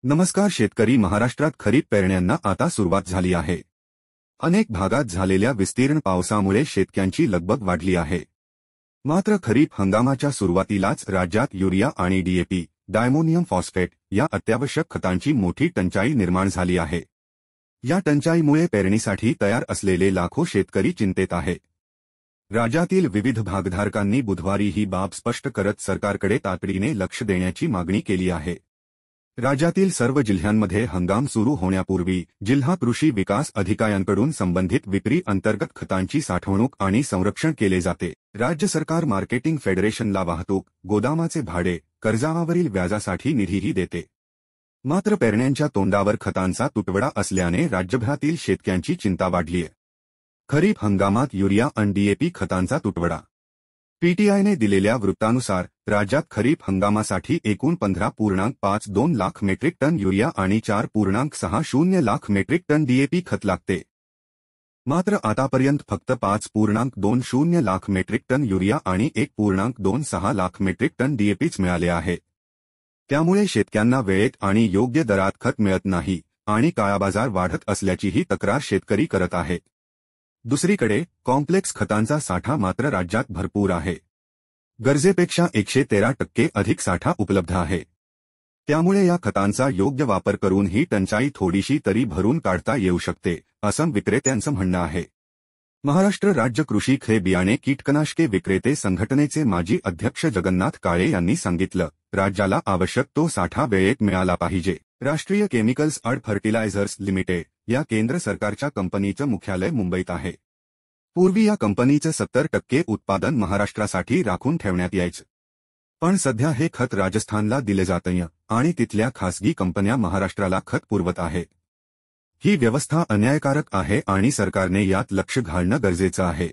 नमस्कार शेतकरी. महाराष्ट्रात खरीप पेरण्यांना आता सुरुवात झाली आहे. अनेक भागात झालेल्या विस्तीर्ण पावसामुळे शेतकऱ्यांची लगबग वाढली आहे. मात्र खरीप हंगामाच्या सुरुवातीलाच राज्यात युरिया आणि डीएपी, डायमोनियम फॉस्फेट या अत्यावश्यक खतांची मोठी टंचाई निर्माण झाली आहे. या टंचाईमुळे पेरणीसाठी तयार असलेले लाखो शेतकरी चिंतेत आहेत. राज्यातील विविध भागधारकांनी बुधवारी ही बाब स्पष्ट करत सरकारकडे तातडीने लक्ष देण्याची मागणी केली आहे. राज्यातील सर्व जिल्ह्यांमध्ये हंगाम सुरू होण्यापूर्वी जिल्हा कृषी विकास अधिकाऱ्यांकडून संबंधित विक्री अंतर्गत खतांची साठवणूक आणि संरक्षण केले जाते. राज्य सरकार मार्केटिंग फेडरेशनला वाहतूक, गोदामाचे भाडे, कर्जावरील व्याजासाठी निधीही देते. मात्र पेरण्यांच्या तोंडावर खतांचा तुटवडा असल्याने राज्यभरातील शेतकऱ्यांची चिंता वाढली आहे. खरीप हंगामात युरिया आणि डीएपी खतांचा तुटवडा. पीटीआयने दिलेल्या वृत्तानुसार राज्यात खरीप हंगामासाठी एकूण 15.52 लाख मेट्रिक टन युरिया आणि 4.60 लाख मेट्रिक टन डीएपी खत लागते. मात्र आतापर्यंत फक्त 5.20 लाख मेट्रिक टन युरिया आणि 1.26 लाख मेट्रिक टन डीएपीच मिळाले आहे. त्यामुळे शेतकऱ्यांना वेळेत आणि योग्य दरात खत मिळत नाही आणि काळाबाजार वाढत असल्याचीही तक्रार शेतकरी करत आहेत. दुसरीकडे कॉम्प्लेक्स खतांचा साठा मात्र राज्यात भरपूर आहे. गरजेपेक्षा 113% अधिक साठा उपलब्ध आहे. त्यामुळे या खतांचा योग्य वापर करून ही टंचाई थोडीशी तरी भरून काढता येऊ शकते, असं विक्रेत्यांचं म्हणणं आहे. महाराष्ट्र राज्य कृषी खते बियाणे कीटकनाशके विक्रेते संघटनेचे माजी अध्यक्ष जगन्नाथ काळे यांनी सांगितलं, राज्याला आवश्यक तो साठा वेळेत मिळाला पाहिजे. राष्ट्रीय केमिकल्स अँड फर्टिलायझर्स लिमिटेड या केंद्र सरकारच्या कंपनीचं मुख्यालय मुंबईत आहे. पूर्वी या कंपनीचं 70% उत्पादन महाराष्ट्रासाठी राखून ठेवण्यात यायचं. पण सध्या हे खत राजस्थानला दिले जातं आणि तिथल्या खासगी कंपन्या महाराष्ट्राला खत पुरवत आहेत. ही व्यवस्था अन्यायकारक आहे आणि सरकारने यात लक्ष घालणं गरजेचं आहे.